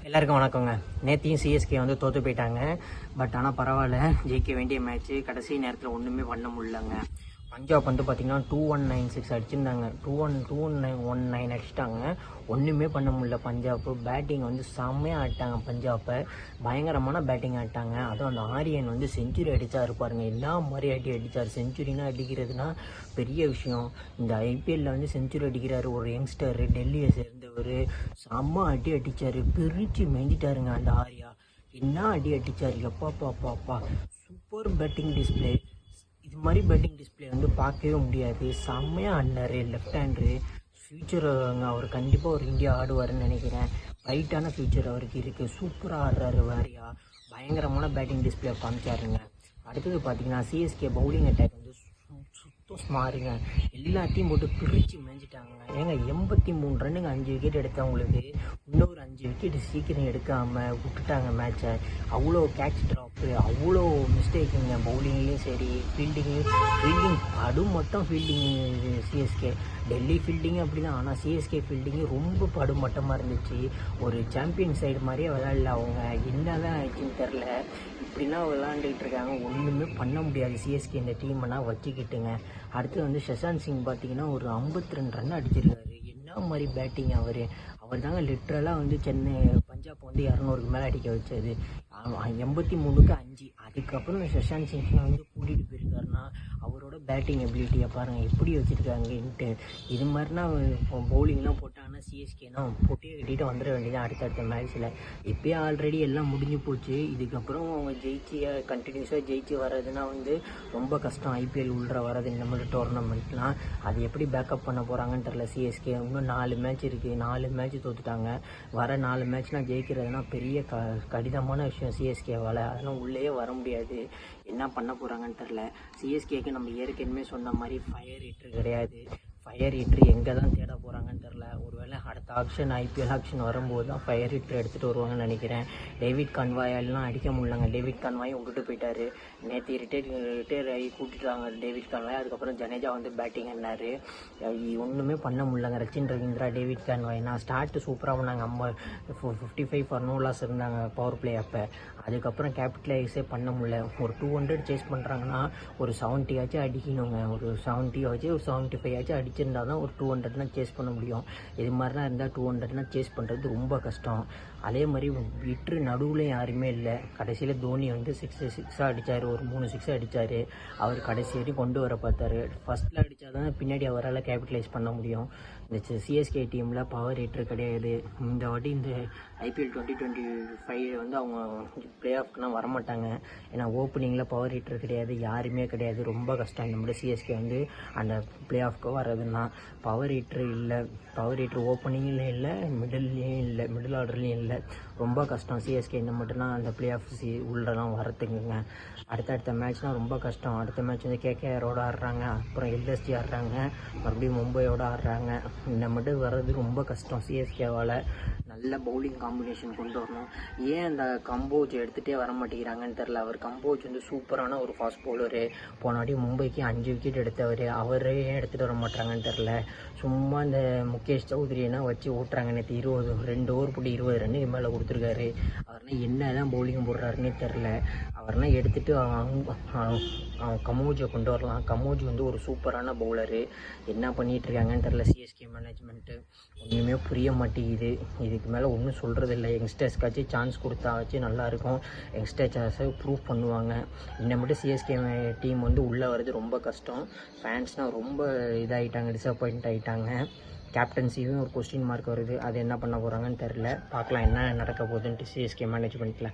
எல்லாருக்கும் வணக்கங்க. நேற்றையும் சிஎஸ்கே வந்து தோற்று போயிட்டாங்க. பட் ஆனால் பரவாயில்ல, ஜெயிக்க வேண்டிய மேட்ச்சு கடைசி நேரத்தில் ஒன்றுமே பண்ண முடியலங்க. பஞ்சாப் வந்து பார்த்திங்கன்னா 2196 அடிச்சிருந்தாங்க. 2119 அடிச்சிட்டாங்க. ஒன்றுமே பண்ண முடியல பஞ்சாப். பேட்டிங் வந்து செம்மையாக ஆடிட்டாங்க. பஞ்சாப்பை பயங்கரமான பேட்டிங் ஆடிட்டாங்க. அதுவும் அந்த ஆரியன் வந்து செஞ்சுரி அடித்தாரு பாருங்க. என்ன மாதிரி அடித்தார். செஞ்சுரினா அடிக்கிறதுனா பெரிய விஷயம். இந்த ஐபிஎல்லில் வந்து செஞ்சுரி அடிக்கிறாரு ஒரு யங்ஸ்டர், டெல்லியை சேர்ந்தவர். செம்ம அடித்தார். பிரித்து மேய்ஞ்சிட்டாருங்க அந்த ஆரியா. என்ன அடித்தார். எப்பாப்பாப்பாப்பா, சூப்பர் பேட்டிங் டிஸ்பிளே. இது மாதிரி பேட்டிங் டிஸ்பிளே வந்து பார்க்கவே முடியாது. செம்மையாக ஆடினார். Left hander. ஃப்யூச்சர் அவர் கண்டிப்பாக ஒரு இந்தியா ஆடுவார்னு நினைக்கிறேன். ரைட்டான ஃப்யூச்சர் அவருக்கு இருக்குது. சூப்பராக ஆடுறாரு வாரியா. பயங்கரமான பேட்டிங் டிஸ்பிளே காமிச்சாருங்க. அடுத்தது பார்த்தீங்கன்னா சிஎஸ்கே பவுலிங் அட்டாக் வந்து சுத்தம் ஸ்மாருங்க. எல்லாத்தையும் போட்டு பிரித்து மேய்ஞ்சிட்டாங்க. ஏங்க 83 ரன்னுங்க 5 விக்கெட் எடுத்தவங்களுக்கு இன்னொரு 5 விக்கெட் சீக்கிரம் எடுக்காமல் விட்டுட்டாங்க மேட்சை. அவ்வளோ கேட்ச் ட்ராப்பு, அவ்வளோ மிஸ்டேக்குங்க. பவுலிங்லேயும் சரி, ஃபீல்டிங் படுமட்டம் ஃபீல்டிங்கு சிஎஸ்கே. டெல்லி ஃபீல்டிங்கு அப்படி தான். ஆனால் சிஎஸ்கே ஃபீல்டிங்கு ரொம்ப படுமட்டமாக இருந்துச்சு. ஒரு சாம்பியன் சைடு மாதிரியே விளையாடல அவங்க. என்ன தான் ஆச்சுன்னு தெரில. இப்படிலாம் விளாண்டுக்கிட்டு இருக்காங்க. ஒன்றுமே பண்ண முடியாது சிஎஸ்கே இந்த டீமெல்லாம் வச்சுக்கிட்டுங்க. அடுத்து வந்து ஷஷாந்த் சிங் பார்த்தீங்கன்னா ஒரு 52 ரன் அடிச்சிருக்காரு. என்ன மாதிரி பேட்டிங் அவர் தாங்க லிட்ரலாக வந்து பஞ்சாப் வந்து 200க்கு மேலே அடிக்க வச்சது. 83க்கு 5. அதுக்கப்புறம் ஷஷாந்த் சிங் வந்து கூட்டிகிட்டு போயிருக்காருன்னா அவரோட பேட்டிங் எபிலிட்டியை பாருங்கள் எப்படி வச்சுருக்காங்கன்ட்டு. இது மாதிரினா பவுலிங்லாம் போட்டாங்கன்னா சிஎஸ்கேனா போட்டியை கட்டிட்டு வந்துட வேண்டியதான் அடுத்தடுத்த மேட்ச்சில். இப்போயே ஆல்ரெடி எல்லாம் முடிஞ்சு போச்சு. இதுக்கப்புறம் அவங்க கண்டினியூஸாக ஜெயிச்சு வர்றதுனா வந்து ரொம்ப கஷ்டம். ஐபிஎல் உள்ள வர்றது இந்த மாதிரி டோர்னமெண்ட்லாம் அது எப்படி பேக்கப் பண்ண போகிறாங்கன்னு தெரில சிஎஸ்கே. இன்னும் 4 மேட்ச் இருக்குது. 4 மேட்ச் தோற்றுட்டாங்க. வர 4 மேட்ச்லாம் ஜெயிக்கிறதுனா பெரிய கடினமான விஷயம் சிஎஸ்கேவால். அதெல்லாம் உள்ளேயே வர முடியாது. என்ன பண்ண போகிறாங்கன்னு தெரில. சிஎஸ்கேக்கு நம்ம ஏற்கனவே சொன்ன மாதிரி ஃபயர் ஹிட்டர் கிடையாது. ஃபயர் ஹிட்ரு எங்கே தான் தேட போகிறாங்கன்னு தெரில. ஒருவேளை அடுத்த ஆக்ஷன் ஐபிஎல் ஆக்ஷன் வரும்போது தான் ஃபயர் ஹிட்ரு எடுத்துகிட்டு வருவாங்கன்னு நினைக்கிறேன். டேவிட் கன்வாயாலாம் அடிக்க முடியலங்க. டேவிட் கன்வாயும் விட்டுட்டு போயிட்டார். நேற்று ரிட்டையர் ஆகி கூட்டிட்டாங்க டேவிட் கன்வாய். அதுக்கப்புறம் ஜனேஜா வந்து பேட்டிங் ஆடினார். ஒன்றுமே பண்ண முடியலங்க. ரச்சின் ரவீந்திரா, டேவிட் கன்வாய் நான் ஸ்டார்ட்டு சூப்பராக பண்ணாங்க. 55 ஃபார் நோ லாஸ் இருந்தாங்க பவர் பிளே அப்போ. அதுக்கப்புறம் கேபிட்டலைஸே பண்ண முடியல. ஒரு 200 சேஸ் பண்ணுறாங்கன்னா ஒரு 70 ஆச்சும் அடிக்கணுங்க. ஒரு 70 ஆச்சு, ஒரு 75 ஆச்சும் அடிச்சிருந்தா தான் ஒரு 200லாம் சேஸ் பண்ண முடியும். இது மாதிரிலாம் இருந்தால் 200லாம் சேஸ் பண்ணுறது ரொம்ப கஷ்டம். அதே மாதிரி விட்ரு நடுவில் யாருமே இல்லை. கடைசியில் தோனி வந்து சிக்ஸாக அடித்தார். ஒரு 3 6 அடித்தார். அவர் கடைசி வரையும் கொண்டு வர பார்த்தாரு. ஃபஸ்ட்டில் அடித்தா தான் பின்னாடி அவரால் கேபிட்டலைஸ் பண்ண முடியும். இந்த சிஎஸ்கே டீமில் பவர் ஹிட்டர் கிடையாது. இந்த வாட்டி இந்த ஐபிஎல் 2025 வந்து அவங்க பிளே ஆஃப்க்குலாம் வரமாட்டாங்க. ஏன்னா ஓப்பனிங்கில் பவர் ஹிட்டர் கிடையாது, யாருமே கிடையாது. ரொம்ப கஷ்டம் இந்த மாதிரி சிஎஸ்கே வந்து அந்த பிளே ஆஃப்க்கு வர்றதுன்னா. பவர் ஹிட்டர் இல்லை. பவர் ஹிட்டர் ஓப்பனிங்லேயும் இல்லை, மிடில்லையும் இல்லை, மிடில் ஆர்டர்லேயும் இல்லை. ரொம்ப கஷ்டம் சிஎஸ்கே இந்த மட்டும்லாம் அந்த பிளே ஆஃப் உள்ளலாம் வரத்துக்குங்க. அடுத்தடுத்த மேட்ச்னால் ரொம்ப கஷ்டம். அடுத்த மேட்ச் வந்து கேகேஆரோட ஆடுறாங்க, அப்புறம் எல்எஸ்டி ஆடுறாங்க, மறுபடியும் மும்பையோடு ஆடுறாங்க. இந்த மட்டும் வர்றது ரொம்ப கஷ்டம் சிஎஸ்கேவால். நல்ல பவுலிங் காம்பினேஷன் கொண்டு வரணும். ஏன் அந்த கம்போஜ் எடுத்துகிட்டே வர மாட்டேங்கிறாங்கன்னு தெரில. அவர் கம்போஜ் வந்து சூப்பரான ஒரு ஃபாஸ்ட் பவுலரு. போனாடி மும்பைக்கு 5 விக்கெட் எடுத்தவர். அவரே ஏன் எடுத்துகிட்டு வர மாட்டாங்கன்னு தெரில. சும்மா இந்த முகேஷ் சௌத்ரியெல்லாம் வச்சு ஓட்டுறாங்க. நேற்று 2 ஓவர் போட்டு 20 ரன்னு மேலே கொடுத்துருக்காரு. அவர்லாம் என்ன தான் பவுலிங் போடுறாருன்னே தெரில. அவர்லாம் எடுத்துகிட்டு கமோஜை கொண்டு வரலாம். கமோஜ் வந்து ஒரு சூப்பரான பவுலரு. என்ன பண்ணிகிட்ருக்காங்கன்னு தெரில சிஎஸ்கே மேனேஜ்மெண்ட்டு. ஒன்றுமே புரிய மாட்டேங்குது. இதுக்கு மேலே ஒன்றும் சொல்கிறது இல்லை. யங்ஸ்டர்ஸ்க்காச்சும் சான்ஸ் கொடுத்தாச்சும் நல்லாயிருக்கும். யங்ஸ்டர்ஸை ப்ரூவ் பண்ணுவாங்க. இந்த மட்டும் சிஎஸ்கே டீம் வந்து உள்ளே வர்றது ரொம்ப கஷ்டம். ஃபேன்ஸ்னால் ரொம்ப இதாகிட்டாங்க, டிசப்பாயிண்ட் ஆகிட்டாங்க. கேப்டன்சியும் ஒரு கொஸ்டின் மார்க் வருது. அது என்ன பண்ண போகிறாங்கன்னு தெரில. பார்க்கலாம் என்ன நடக்க போகுதுன்ட்டு சிஎஸ்கே மேனேஜ்மெண்ட்டில்.